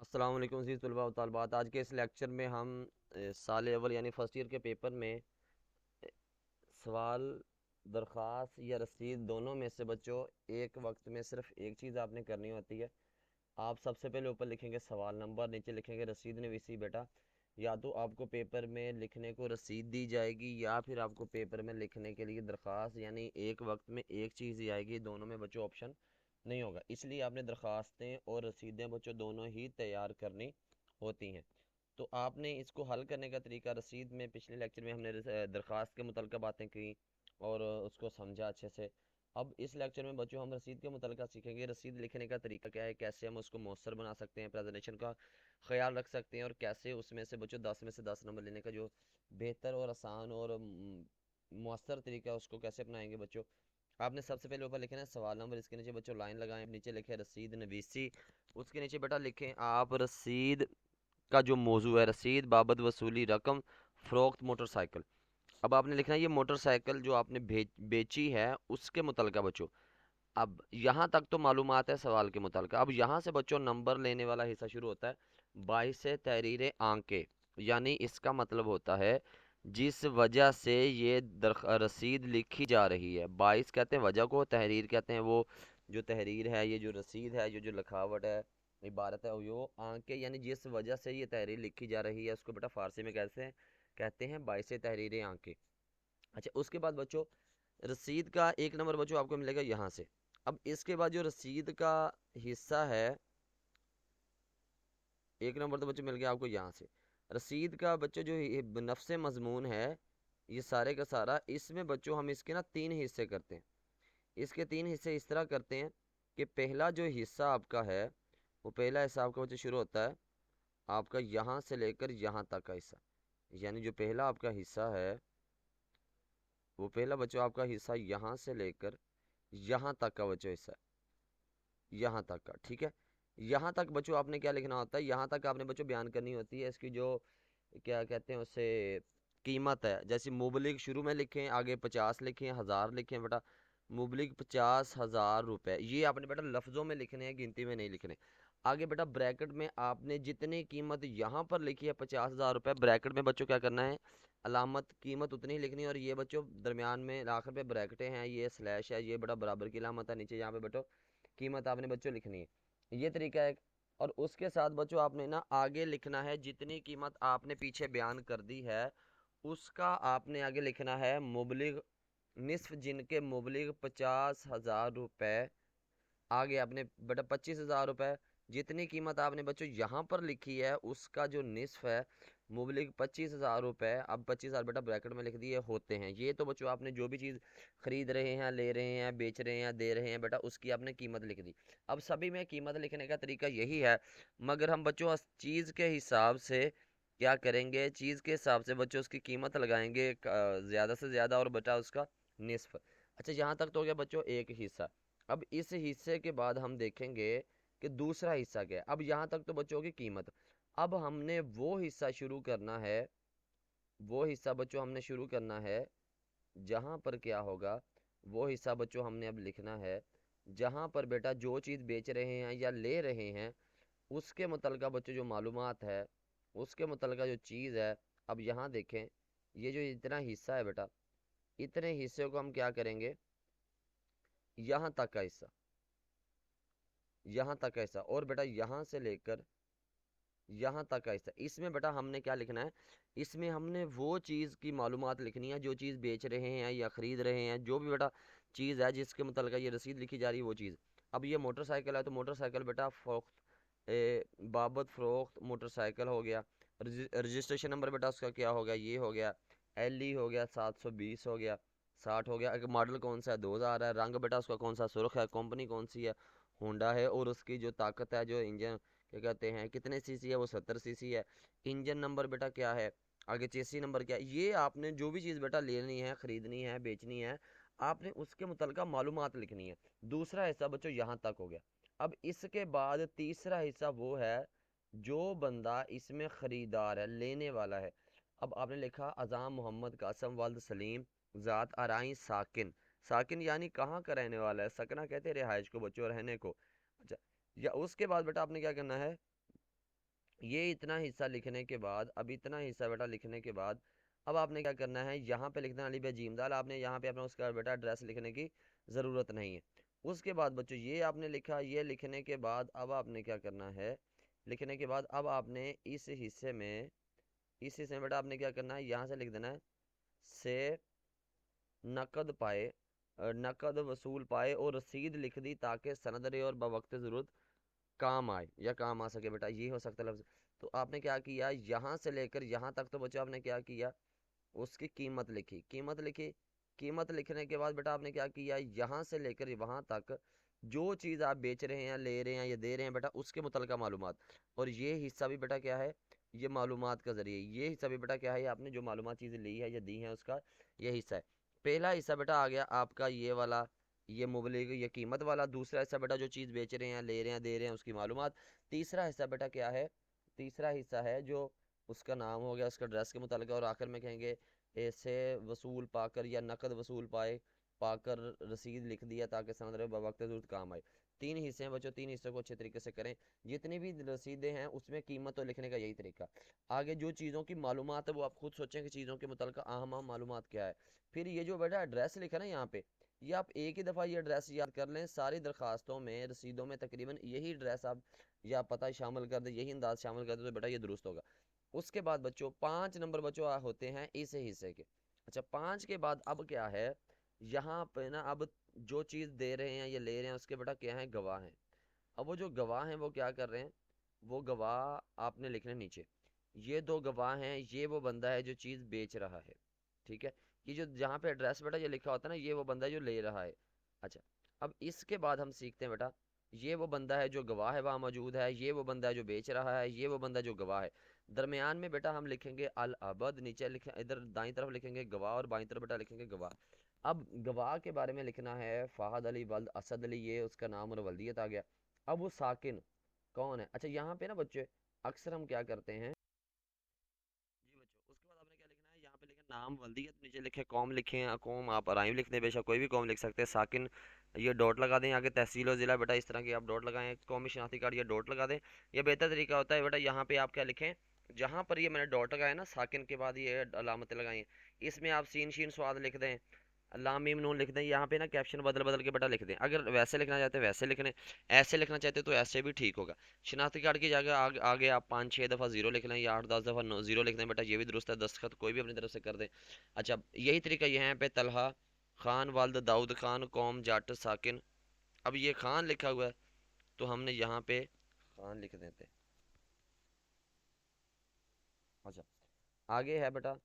अस्सलाम वालेकुम अज़ीज़ तलबा व तालिबात। आज के इस लेक्चर में हम साल अव्वल यानी फ़र्स्ट ईयर के पेपर में सवाल, दरख्वास्त या रसीद दोनों में से बच्चों एक वक्त में सिर्फ एक चीज़ आपने करनी होती है। आप सबसे पहले ऊपर लिखेंगे सवाल नंबर, नीचे लिखेंगे रसीद नवीसी। बेटा या तो आपको पेपर में लिखने को रसीद दी जाएगी या फिर आपको पेपर में लिखने के लिए दरख्वास्त, यानी एक वक्त में एक चीज़ ही आएगी। दोनों में बच्चों ऑप्शन नहीं होगा, इसलिए आपने दरख्वास्तें और रसीदें बच्चों दोनों ही तैयार करनी होती हैं। तो आपने इसको हल करने का तरीका, रसीद में पिछले लेक्चर में हमने दरख्वास्त के मुतल्लिक़ बातें की और उसको समझा अच्छे से। अब इस लेक्चर में बच्चों हम रसीद के मुतल्लिक़ सीखेंगे। रसीद लिखने का तरीका क्या है, कैसे हम उसको मौसर बना सकते हैं, प्रेजेंटेशन का ख्याल रख सकते हैं, और कैसे उसमें से बच्चों 10 में से 10 नंबर लेने का जो बेहतर और आसान और मौसर तरीका है उसको कैसे अपनाएंगे बच्चों। आपने सबसे पहले ऊपर लिखे ना सवाल नंबर, इसके नीचे बच्चों लाइन लगाएं, नीचे लिखे रसीद नवीसी। उसके नीचे बेटा लिखें आप रसीद का जो मौजू है, रसीद बाबत वसूली रकम फ़रोख्त मोटरसाइकिल। अब आपने लिखना है ये मोटरसाइकिल जो आपने बेची है उसके मुतलका बच्चों। अब यहाँ तक तो मालूमात है सवाल के मुतलका। अब यहाँ से बच्चों नंबर लेने वाला हिस्सा शुरू होता है। 22 से तहरीर आंके, यानी इसका मतलब होता है जिस वजह से ये रसीद लिखी जा रही है। 22 कहते हैं वजह को, तहरीर कहते हैं वो जो तहरीर है, ये जो रसीद है, ये जो लिखावट है, इबारत है, वो आंके यानी जिस वजह से ये तहरीर लिखी जा रही है उसको बेटा फारसी में कैसे कहते हैं, 22 से तहरीर आंके। अच्छा, उसके बाद बच्चों रसीद का एक नंबर बच्चों आपको मिलेगा यहाँ से। अब इसके बाद जो रसीद का हिस्सा है, एक नंबर तो बच्चों मिल गया आपको यहाँ से। रसीद का बच्चों जो नफ्स मजमून है, ये सारे का सारा, इसमें बच्चों हम इसके ना तीन हिस्से करते हैं। इसके तीन हिस्से इस तरह करते हैं कि पहला जो हिस्सा आपका है, वो पहला हिस्सा आपका बच्चों शुरू होता है आपका यहाँ से लेकर यहाँ तक का हिस्सा। यानी जो पहला आपका हिस्सा है, वो पहला बच्चों आपका हिस्सा यहाँ से लेकर यहाँ तक का बच्चों हिस्सा, यहाँ तक का, ठीक है। यहाँ तक बच्चों आपने क्या लिखना होता है, यहाँ तक आपने बच्चों बयान करनी होती है इसकी जो क्या कहते हैं उसे कीमत है। जैसे मुबलिक शुरू में लिखें, आगे 50 लिखें, 1000 लिखें बेटा। मुबलिक 50,000 रुपए, ये आपने बेटा लफ्ज़ों में लिखने हैं, गिनती में नहीं लिखने। आगे बेटा ब्रैकेट में आपने जितनी कीमत यहाँ पर लिखी है 50,000 रुपए, ब्रैकेट में बच्चों क्या करना है, अलामत कीमत उतनी ही लिखनी है। और ये बच्चों दरमियान में आखिर पे ब्रैकेटें हैं, ये स्लैश है, ये बड़ा बराबर की अलामत है, नीचे यहाँ पे बच्चों कीमत आपने बच्चों लिखनी है। ये तरीका है। और उसके साथ बच्चों आपने ना आगे लिखना है जितनी कीमत आपने पीछे बयान कर दी है उसका आपने आगे लिखना है मुबलिग निस्फ, जिनके मुबलिग 50,000 रुपए। आगे आपने बेटा 25,000 रुपए, जितनी कीमत आपने बच्चों यहाँ पर लिखी है उसका जो निस्फ है मुबलिग 25,000 रुपए। अब 25,000 बेटा ब्रैकेट में लिख दिए होते हैं। ये तो बच्चों आपने जो भी चीज़ खरीद रहे हैं, ले रहे हैं, बेच रहे हैं, दे रहे हैं बेटा, उसकी आपने कीमत लिख दी। अब सभी में कीमत लिखने का तरीका यही है, मगर हम बच्चों चीज़ के हिसाब से क्या करेंगे, चीज़ के हिसाब से बच्चों उसकी कीमत लगाएंगे ज़्यादा से ज़्यादा, और बेटा उसका निस्फ। अच्छा, यहाँ तक तो हो गया बच्चों एक हिस्सा। अब इस हिस्से के बाद हम देखेंगे कि दूसरा हिस्सा क्या है। अब यहाँ तक तो बच्चों की कीमत। अब हमने वो हिस्सा शुरू करना है, वो हिस्सा बच्चों हमने शुरू करना है जहाँ पर क्या होगा, वो हिस्सा बच्चों हमने अब लिखना है जहाँ पर बेटा जो चीज़ बेच रहे हैं या ले रहे हैं उसके मुतलका बच्चों जो मालूमात है, उसके मुतलका जो चीज़ है। अब यहाँ देखें, ये जो इतना हिस्सा है बेटा, इतने हिस्से को हम क्या करेंगे, यहाँ तक का हिस्सा, यहाँ तक का हिस्सा, और बेटा यहाँ से लेकर यहाँ तक का हिस्सा, इसमें बेटा हमने क्या लिखना है, इसमें हमने वो चीज़ की मालूमात लिखनी है जो चीज़ बेच रहे हैं या ख़रीद रहे हैं, जो भी बेटा चीज़ है जिसके मुतल्लिक़ ये रसीद लिखी जा रही है वो चीज़। अब ये मोटरसाइकिल है तो मोटरसाइकिल बेटा बाबत फ़रोख्त मोटरसाइकिल हो गया। रजिस्ट्रेशन नंबर बेटा उसका क्या हो गया, ये हो गया, एल ई हो गया, 720 हो गया, 60 हो गया। अगर मॉडल कौन सा है, 2000 है। रंग बेटा उसका कौन सा, सुर्ख है। कंपनी कौन सी है, होंडा है। और उसकी जो ताकत है, जो इंजन क्या कहते हैं, कितने सीसी है, वो 70 सीसी है। इंजन नंबर बेटा क्या है, आगे चेसी नंबर क्या है। ये आपने जो भी चीज़ बेटा लेनी है, ख़रीदनी है, बेचनी है, आपने उसके मुतल्लिक़ा मालूमात लिखनी है। दूसरा हिस्सा बच्चों यहाँ तक हो गया। अब इसके बाद तीसरा हिस्सा वो है जो बंदा इसमें ख़रीदार है, लेने वाला है। अब आपने लिखा अज़ाम मोहम्मद कासम वल्द सलीम ज़ात आराई साकिन। साकिन यानी कहाँ का रहने वाला है, सकना कहते हैं रिहाइश को बच्चों, रहने को। अच्छा, या उसके बाद बेटा आपने क्या करना है, ये इतना हिस्सा लिखने के बाद, अब इतना हिस्सा बेटा लिखने के बाद, अब आपने क्या करना है, यहाँ पे लिखना अली भाई जीमदाल, आपने यहाँ पे अपना उसका बेटा एड्रेस लिखने की ज़रूरत नहीं है। उसके बाद बच्चों ये आपने लिखा, ये लिखने के बाद अब आपने क्या करना है, लिखने के बाद अब आपने इस हिस्से में बेटा आपने क्या करना है, यहाँ से लिख देना है से नकद पाए, नकद वसूल पाए और रसीद लिख दी ताकि सनद रहे और बवक्त ज़रूरत काम आए या काम आ सके, बेटा ये हो सकता है लफ्ज़। तो आपने क्या किया, यहाँ से लेकर यहाँ तक तो बच्चों आपने क्या किया, उसकी कीमत लिखी, कीमत लिखी। कीमत लिखने के बाद बेटा आपने क्या किया, यहाँ से लेकर वहाँ तक जो चीज़ आप बेच रहे हैं, ले रहे हैं या दे रहे हैं बेटा, उसके मुतलका मालूमात। और ये हिस्सा भी बेटा क्या है, ये मालूमात का ज़रिए, ये हिस्सा भी बेटा क्या है, आपने जो मालूमात चीज़ें ली है या दी हैं उसका ये हिस्सा है। पहला हिस्सा बेटा आ गया आपका ये वाला, ये मुबलिग ये कीमत वाला। दूसरा हिस्सा बेटा जो चीज़ बेच रहे हैं, ले रहे हैं, दे रहे हैं, उसकी मालूमात। तीसरा हिस्सा बेटा क्या है, तीसरा हिस्सा है जो उसका नाम हो गया, उसका ड्रेस के मुतालिक। और आखिर में कहेंगे ऐसे वसूल पाकर या नकद वसूल पाए पाकर रसीद लिख दिया ताकि सनद रहे वक्त ज़रूरत काम आए। तीन हिस्से हैं बच्चों, तीन हिस्सों को अच्छे तरीके से करें। जितनी भी रसीदें हैं उसमें कीमत तो लिखने का यही तरीका। आगे जो चीज़ों की मालूमात है वो आप खुद सोचें कि चीज़ों के मुतालिक अहम मालूमात क्या है। फिर ये जो बेटा एड्रेस लिखा ना यहाँ पे, ये आप एक ही दफ़ा ये एड्रेस याद कर लें, सारी दरखास्तों में रसीदों में तकरीबन यही एड्रेस आप या पता शामिल कर दें, यही अंदाज शामिल कर दें, तो बेटा ये दुरुस्त होगा। उसके बाद बच्चों 5 नंबर बच्चों होते हैं इस हिस्से के। अच्छा 5 के बाद अब क्या है, यहाँ पे ना अब जो चीज़ दे रहे हैं या ले रहे हैं उसके बेटा क्या है, गवाह हैं। अब वो जो गवाह हैं वो क्या कर रहे हैं, वो गवाह आपने लिखने नीचे, ये दो गवाह हैं, ये वो बंदा है जो चीज़ बेच रहा है, ठीक है। ये जो जहाँ पे एड्रेस बेटा ये लिखा होता है ना, ये वो बंदा है जो ले रहा है। अच्छा अब इसके बाद हम सीखते हैं बेटा, ये वो बंदा है जो गवाह है वहाँ मौजूद है, ये वो बंदा है जो बेच रहा है, ये वो बंदा जो गवाह है। दरमियान में बेटा हम लिखेंगे अल अबद, नीचे लिखें इधर दाईं तरफ लिखेंगे गवाह और बाईं तरफ बेटा लिखेंगे गवाह। अब गवाह के बारे में लिखना है फ़ाहद अली वल्द असद अली, ये उसका नाम और वल्दियत आ गया। अब वो साकिन कौन है, अच्छा यहाँ पे ना बच्चे अक्सर हम क्या करते हैं जी बच्चों, उसके बाद आपने क्या लिखना है, यहाँ पे लिखे नाम वल्दियत, नीचे लिखे कौम, लिखे कौम आप अराइम लिखते हैं, बेशक कोई भी कौम लिख सकते हैं। साकिन ये डॉट लगा दें, आगे तहसील और ज़िला बेटा इस तरह की आप डॉट लगाएं, कौमी शनाख्ती कार्ड ये डॉट लगा दें। ये बेहतर तरीका होता है बेटा, यहाँ पे आप क्या लिखें, जहाँ पर ये मैंने डॉट लगाया ना साकिन के बाद ये अलामतें लगाई हैं, इसमें आप सीन शीन स्वाद लिख दें, लाम मीम नून लिख दें। यहाँ पे ना कैप्शन बदल बदल के बेटा लिख दें, अगर वैसे लिखना चाहते हैं वैसे लिख लें, ऐसे लिखना चाहते हैं तो ऐसे भी ठीक होगा। शिनाख्ती कार्ड की जगह आगे आप 5-6 दफ़ा ज़ीरो लिख लें या 8-10 दफ़ा ज़ीरो लिख दें बेटा, ये भी दुरुस्त है। दस्तखत कोई भी अपनी तरफ से कर दें। अच्छा यही तरीका यहाँ पे तलहा खान वालद दाऊद खान कौम जाट साकिन, अब ये खान लिखा हुआ है तो हमने यहाँ पे खान लिख देते हैं। अच्छा आगे है बेटा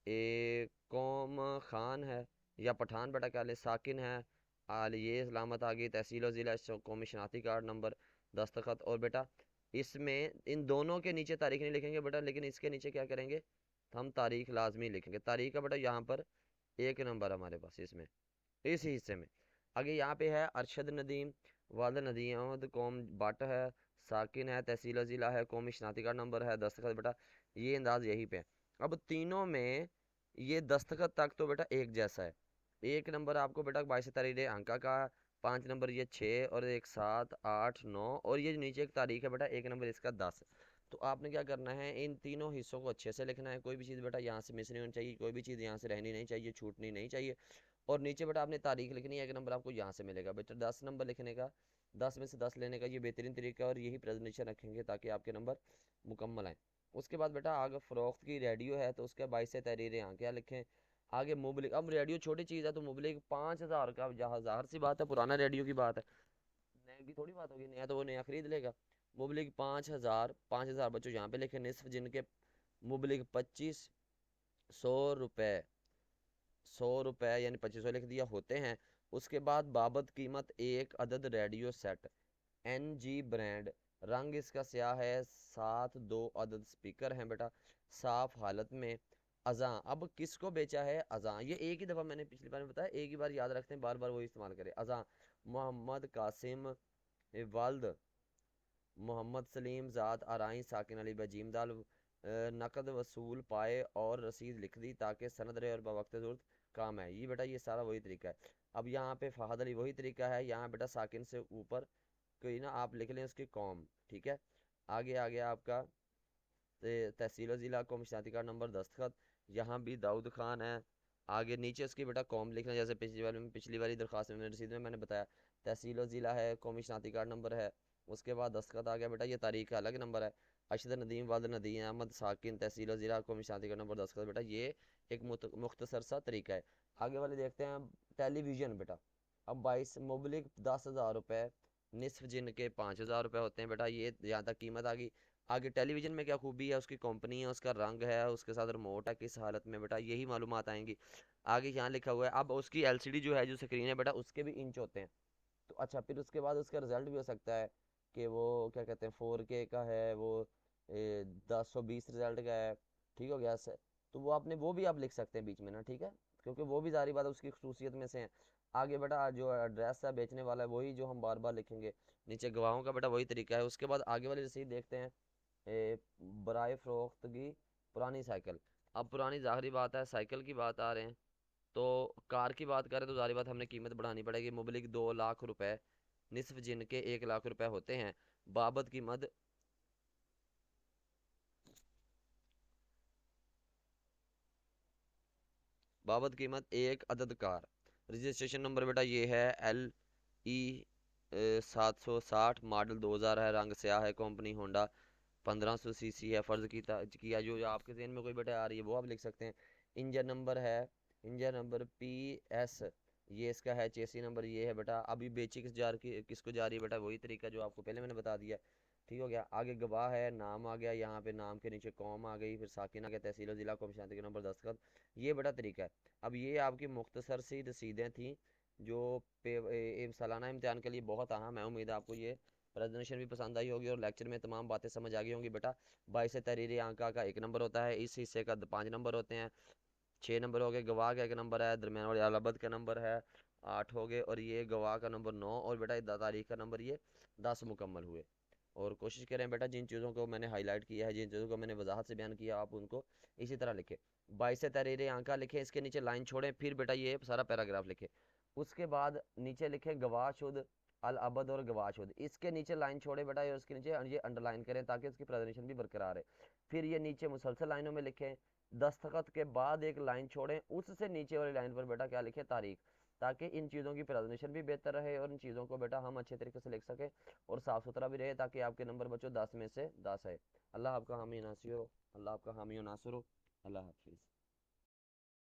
ए कौम खान है या पठान बेटा क्या ले, साकिन है आल, ये सलामत आ गई, तहसील और ज़िला, कौमी शनाख्ती कार्ड नंबर, दस्तखत। और बेटा इसमें इन दोनों के नीचे तारीख नहीं लिखेंगे बेटा, लेकिन इसके नीचे क्या करेंगे, हम तारीख लाजमी लिखेंगे। तारीख का बेटा यहाँ पर 1 नंबर हमारे पास इसमें, इस हिस्से में। आगे यहाँ पे है अरशद नदीम वाल नदीम अहमद कौम बट है, साकिन है, तहसील ज़िला है, कौमी शनाख्ती कार्ड नंबर है, दस्तखत बेटा ये अंदाज यहीं पे है। अब तीनों में ये दस्तखत तक तो बेटा एक जैसा है। 1 नंबर आपको बेटा 22 तारीख अंका का, 5 नंबर ये 6 और एक 7 8 9, और ये जो नीचे एक तारीख है बेटा 1 नंबर इसका 10। तो आपने क्या करना है, इन तीनों हिस्सों को अच्छे से लिखना है, कोई भी चीज़ बेटा यहाँ से मिस नहीं होनी चाहिए, कोई भी चीज़ यहाँ से रहनी नहीं चाहिए, छूटनी नहीं चाहिए। और नीचे बेटा आपने तारीख लिखनी है, 1 नंबर आपको यहाँ से मिलेगा बेटा। 10 नंबर लिखने का, 10 में से 10 लेने का ये बेहतरीन तरीका है, और यही प्रेजेंटेशन रखेंगे ताकि आपके नंबर मुकम्मल आए। उसके बाद बेटा आगे फ़रोख्त की रेडियो है तो उसके 22 से तहरीरें यहाँ क्या लिखें। आगे मुबलिक, अब रेडियो छोटी चीज़ है तो मुबलिक 5,000 का, जहाँ ज़ाहिर सी बात है पुराना रेडियो की बात है, नए की थोड़ी बात होगी, नया तो वो नया खरीद लेगा। मुबलिक 5,000, 5,000 बच्चों यहाँ पे लिखे, निस्फ जिनके मुबलिक 2500 रुपये, 100 रुपये यानी 2500 लिख दिया होते हैं। उसके बाद बाबत कीमत एक अदद रेडियो सेट NG ब्रांड, रंग इसका स्याह है, साथ 2 अदद स्पीकर हैं बेटा साफ हालत में। अज़ां, अब किसको बेचा है, अज़ां ये एक ही दफ़ा मैंने पिछली बार में बताया, एक ही बार याद रखते हैं, बार बार वही इस्तेमाल करें। अज़ां मोहम्मद कासिम वाल्द मोहम्मद सलीम ज़ात आराई साकिन अली बजीमदाल, नकद वसूल पाए और रसीद लिख दी ताकि सनद रहे और बवक्त ज़रूरत काम है। ये बेटा ये सारा वही तरीका है। अब यहाँ पे फ़हद अली वही तरीका है, यहाँ बेटा साकिन से ऊपर कोई ना आप लिख लें उसकी कौम, ठीक है। आगे आ गया आपका तहसील और ज़िला कौम शनाख्ती कार्ड नंबर दस्तखत, यहाँ भी दाऊद खान है। आगे नीचे उसकी बेटा कौम लिखना, जैसे पिछली वाली दरख्वास्त में रसीद में मैंने बताया, तहसील और ज़िला है, कौमी शनाख्ती कार्ड नंबर है। उसके बाद दस्तखत आ गया बेटा, ये तारीख का अलग नंबर है। अशद नदीम वाद नदीम अहमद साकिन तहसील और ज़िला कौमी शनाख्ती कार्ड नंबर दस्तखत, बेटा ये एक मुख्तसर सा तरीका है। आगे वाले देखते हैं टेलीविज़न बेटा। अब 22 मुबलिक 10,000 रुपये, निसफ जिन के 5,000 रुपये होते हैं बेटा, ये यहाँ तक कीमत आ गई। आगे टेलीविज़न में क्या खूबी है, उसकी कंपनी है, उसका रंग है, उसके साथ रिमोट है, किस हालत में बेटा, यही मालूमात आएंगी। आगे यहाँ लिखा हुआ है, अब उसकी एलसीडी जो है, जो स्क्रीन है बेटा, उसके भी इंच होते हैं। तो अच्छा, फिर उसके बाद उसका रिजल्ट भी हो सकता है कि वो क्या कहते हैं 4K का है, वो 1020 रिजल्ट का है। ठीक हो गया से, तो वो आपने वो भी आप लिख सकते हैं बीच में ना, ठीक है, क्योंकि वो भी जारी बात है उसकी खसूसियत में से है। आगे बेटा जो एड्रेस है बेचने वाला है, वही जो हम बार बार लिखेंगे। नीचे गवाहों का बेटा वही तरीका है। उसके बाद आगे वाली रसीद देखते हैं, बराए फरोख्तगी पुरानी साइकिल। अब पुरानी ज़ाहिरी बात है, साइकिल की बात आ रहे हैं, तो कार की बात करें तो ज़ाहिर बात हमने कीमत बढ़ानी पड़ेगी। मुबलिक 2 लाख रुपए, निसफ जिनके 1 लाख रुपए होते हैं। बाबत कीमत बाबत कीमत एक अदद कार। रजिस्ट्रेशन नंबर बेटा ये है LE 760, मॉडल 2000 है, रंग स्याह है, कंपनी होंडा, 1500 cc है। फ़र्ज़ किया जो आपके जहन में कोई बेटा आ रही है वो आप लिख सकते हैं। इंजन नंबर है, इंजन नंबर PS, ये इसका है। चेसी नंबर ये है बेटा। अभी बेची किसको जा रही है बेटा, वही तरीका जो आपको पहले मैंने बता दिया। ठीक हो गया। आगे गवाह है, नाम आ गया, यहाँ पे नाम के नीचे कौम आ गई, फिर साकिन आ गया, तहसील और ज़िला कौम शांति के नंबर दस्तखत, ये बेटा तरीका है। अब ये आपकी मुख्तसर सी रसीदें थी जो सालाना इम्तिहान के लिए बहुत अहम है। उम्मीद है आपको ये प्रेजेंटेशन भी पसंद आई होगी और लेक्चर में तमाम बातें समझ आ गई होंगी बेटा। 22 से तहरीरी आंका का 1 नंबर होता है, इस हिस्से का 5 नंबर होते हैं। 6 नंबर हो गए, गवाह का 1 नंबर है, दरमियान वाली अलाबत का नंबर है 8 हो गए, और ये गवाह का नंबर 9, और बेटा तारीख का नंबर ये 10 मुकम्मल हुए। और कोशिश करें बेटा जिन चीज़ों को मैंने हाईलाइट किया है, जिन चीज़ों को मैंने वजाहत से बयान किया, आप उनको इसी तरह लिखें। 22 से तहरीरी आंका लिखें, इसके नीचे लाइन छोड़ें, फिर बेटा ये सारा पैराग्राफ लिखें। उसके बाद नीचे लिखें गवाशुद अल अबद और गवाशुद, इसके नीचे लाइन छोड़े बेटा, ये उसके नीचे ये अंडरलाइन करें ताकि उसकी प्रेजेंटेशन भी बरकरार है। फिर ये नीचे मुसलसल लाइनों में लिखें। दस्तखत के बाद एक लाइन छोड़ें, उससे नीचे वाली लाइन पर बेटा क्या लिखें, तारीख, ताकि इन चीज़ों की प्रेजेंटेशन भी बेहतर रहे और इन चीज़ों को बेटा हम अच्छे तरीके से लिख सकें और साफ़ सुथरा भी रहे, ताकि आपके नंबर बच्चों 10 में से 10 है। अल्लाह आपका हामी नासिर हो, अल्लाह आपका हामी नासिर हो। अल्लाह हाफिज़।